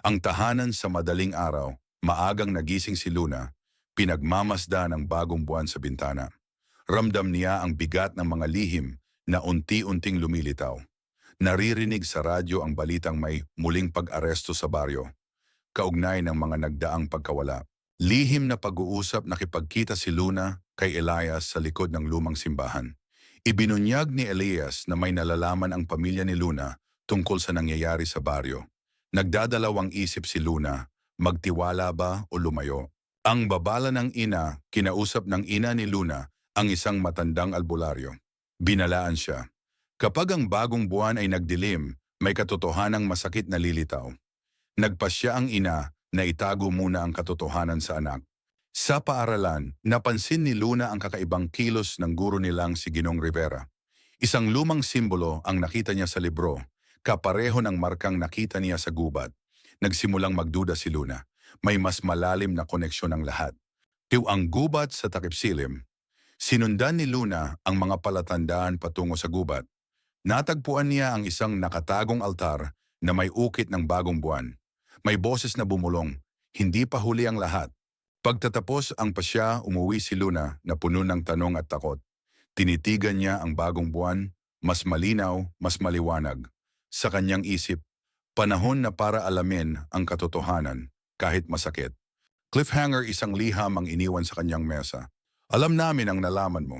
Ang tahanan sa madaling araw, maagang nagising si Luna, pinagmamasda ng bagong buwan sa bintana. Ramdam niya ang bigat ng mga lihim na unti-unting lumilitaw. Naririnig sa radyo ang balitang may muling pag-aresto sa baryo, kaugnay ng mga nagdaang pagkawala. Lihim na pag-uusap nakipagkita si Luna kay Elias sa likod ng lumang simbahan. Ibinunyag ni Elias na may nalalaman ang pamilya ni Luna tungkol sa nangyayari sa baryo. Nagdadalawang isip si Luna, magtiwala ba o lumayo. Ang babala ng ina, kinausap ng ina ni Luna ang isang matandang albularyo. Binalaan siya. Kapag ang bagong buwan ay nagdilim, may katotohanang masakit na lilitaw. Nagpasya ang ina na itago muna ang katotohanan sa anak. Sa paaralan, napansin ni Luna ang kakaibang kilos ng guro nilang si Ginong Rivera. Isang lumang simbolo ang nakita niya sa libro, kapareho ng markang nakita niya sa gubat. Nagsimulang magduda si Luna. May mas malalim na koneksyon ang lahat. Ang gubat sa takip silim. Sinundan ni Luna ang mga palatandaan patungo sa gubat. Natagpuan niya ang isang nakatagong altar na may ukit ng bagong buwan. May boses na bumulong, hindi pa huli ang lahat. Pagtatapos ang pasya, umuwi si Luna na puno ng tanong at takot. Tinitigan niya ang bagong buwan, mas malinaw, mas maliwanag. Sa kanyang isip, panahon na para alamin ang katotohanan, kahit masakit. Cliffhanger, isang liham ang iniwan sa kanyang mesa. Alam namin ang nalaman mo.